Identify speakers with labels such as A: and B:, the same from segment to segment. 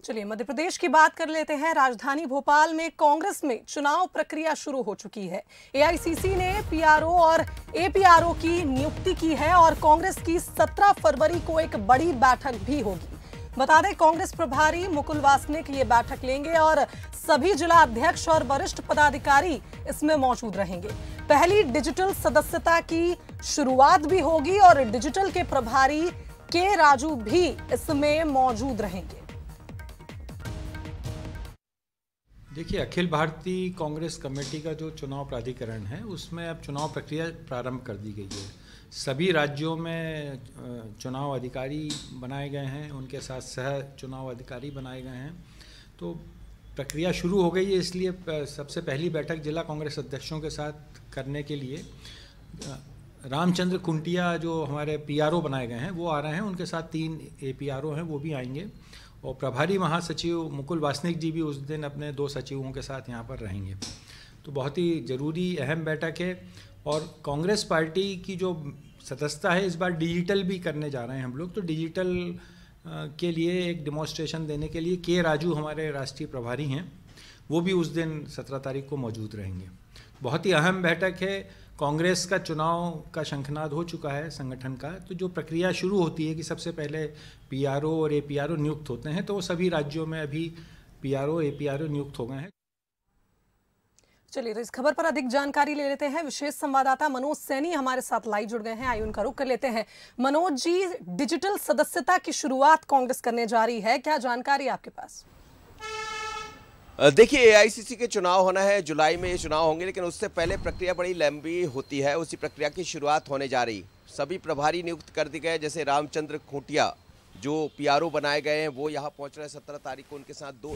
A: चलिए मध्य प्रदेश की बात कर लेते हैं। राजधानी भोपाल में कांग्रेस में चुनाव प्रक्रिया शुरू हो चुकी है। एआईसीसी ने पीआरओ और एपीआरओ की नियुक्ति की है और कांग्रेस की 17 फरवरी को एक बड़ी बैठक भी होगी। बता दें, कांग्रेस प्रभारी मुकुल वासनिक ये बैठक लेंगे और सभी जिला अध्यक्ष और वरिष्ठ पदाधिकारी इसमें मौजूद रहेंगे। पहली डिजिटल सदस्यता की शुरुआत भी होगी और डिजिटल के प्रभारी के राजू भी इसमें मौजूद रहेंगे।
B: देखिए, अखिल भारतीय कांग्रेस कमेटी का जो चुनाव प्राधिकरण है उसमें अब चुनाव प्रक्रिया प्रारंभ कर दी गई है। सभी राज्यों में चुनाव अधिकारी बनाए गए हैं, उनके साथ सह चुनाव अधिकारी बनाए गए हैं। तो प्रक्रिया शुरू हो गई है। इसलिए सबसे पहली बैठक जिला कांग्रेस अध्यक्षों के साथ करने के लिए रामचंद्र खुंटिया जो हमारे पीआरओ बनाए गए हैं वो आ रहे हैं। उनके साथ 3 एपीआरओ हैं, वो भी आएंगे और प्रभारी महासचिव मुकुल वासनिक जी भी उस दिन अपने 2 सचिवों के साथ यहाँ पर रहेंगे। तो बहुत ही ज़रूरी अहम बैठक है। और कांग्रेस पार्टी की जो सदस्यता है इस बार डिजिटल भी करने जा रहे हैं हम लोग। तो डिजिटल के लिए एक डेमोन्स्ट्रेशन देने के लिए के राजू हमारे राष्ट्रीय प्रभारी हैं, वो भी उस दिन 17 तारीख को मौजूद रहेंगे। बहुत ही अहम बैठक है। कांग्रेस का चुनाव का शंखनाद हो चुका है संगठन का। तो जो प्रक्रिया शुरू होती है कि सबसे पहले पीआरओ और एपीआरओ नियुक्त होते हैं, तो वो सभी राज्यों में अभी पीआरओ एपीआरओ नियुक्त हो गए हैं।
A: चलिए, तो इस खबर पर अधिक जानकारी ले लेते हैं। विशेष संवाददाता मनोज सैनी हमारे साथ लाइव जुड़ गए हैं। आइए उनका रुख कर लेते हैं। मनोज जी, डिजिटल सदस्यता की शुरुआत कांग्रेस करने जा रही है, क्या जानकारी आपके पास?
C: देखिए, एआईसीसी के चुनाव होना है, जुलाई में ये चुनाव होंगे, लेकिन उससे पहले प्रक्रिया बड़ी लंबी होती है। उसी प्रक्रिया की शुरुआत होने जा रही। सभी प्रभारी नियुक्त कर दिए गए। जैसे रामचंद्र खुंटिया जो पीआरओ बनाए गए हैं वो यहाँ पहुँच रहे हैं 17 तारीख को। उनके साथ 2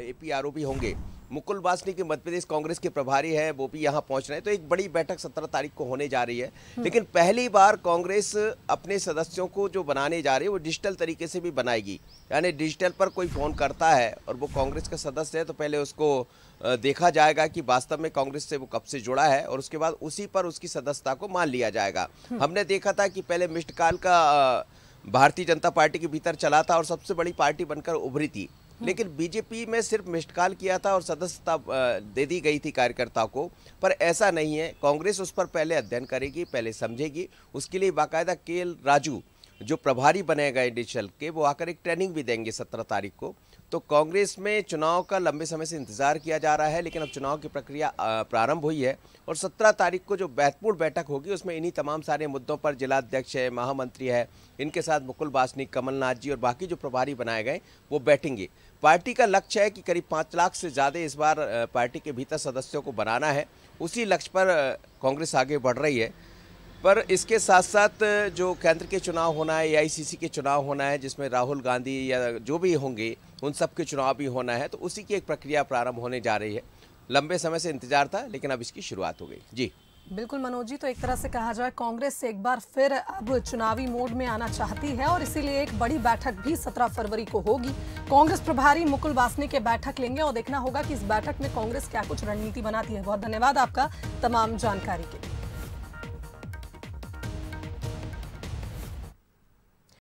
C: एपीआरओ भी होंगे। मुकुल वासनिक के मध्य प्रदेश कांग्रेस के प्रभारी हैं, वो भी यहाँ पहुँच रहे हैं। तो एक बड़ी बैठक 17 तारीख को होने जा रही है। लेकिन पहली बार कांग्रेस अपने सदस्यों को जो बनाने जा रही है वो डिजिटल तरीके से भी बनाएगी। यानी डिजिटल पर कोई फ़ोन करता है और वो कांग्रेस का सदस्य है तो पहले उसको देखा जाएगा कि वास्तव में कांग्रेस से वो कब से जुड़ा है और उसके बाद उसी पर उसकी सदस्यता को मान लिया जाएगा। हमने देखा था कि पहले मिस्ड कॉल का भारतीय जनता पार्टी के भीतर चला था और सबसे बड़ी पार्टी बनकर उभरी थी। लेकिन बीजेपी में सिर्फ मिस्ड कॉल किया था और सदस्यता दे दी गई थी कार्यकर्ताओं को। पर ऐसा नहीं है। कांग्रेस उस पर पहले अध्ययन करेगी, पहले समझेगी। उसके लिए बाकायदा के राजू जो प्रभारी बने गए डिजिटल के, वो आकर एक ट्रेनिंग भी देंगे 17 तारीख को। तो कांग्रेस में चुनाव का लंबे समय से इंतजार किया जा रहा है, लेकिन अब चुनाव की प्रक्रिया प्रारंभ हुई है और 17 तारीख को जो महत्वपूर्ण बैठक होगी उसमें इन्हीं तमाम सारे मुद्दों पर जिलाध्यक्ष है, महामंत्री है, इनके साथ मुकुल वासनिक, कमलनाथ जी और बाकी जो प्रभारी बनाए गए वो बैठेंगे। पार्टी का लक्ष्य है कि करीब 5 लाख से ज़्यादा इस बार पार्टी के भीतर सदस्यों को बनाना है। उसी लक्ष्य पर कांग्रेस आगे बढ़ रही है। पर इसके साथ साथ जो केंद्र के चुनाव होना है, एआईसीसी के चुनाव होना है, जिसमें राहुल गांधी या जो भी होंगे उन सब के चुनाव भी होना है। तो उसी की एक प्रक्रिया प्रारंभ होने जा रही है। लंबे समय से इंतजार था, लेकिन अब इसकी शुरुआत हो गई। जी
A: बिल्कुल मनोज जी, तो एक तरह से कहा जाए कांग्रेस से एक बार फिर अब चुनावी मोड में आना चाहती है और इसीलिए एक बड़ी बैठक भी 17 फरवरी को होगी। कांग्रेस प्रभारी मुकुल वासनिक के बैठक लेंगे और देखना होगा कि इस बैठक में कांग्रेस क्या कुछ रणनीति बनाती है। बहुत धन्यवाद आपका तमाम जानकारी के लिए।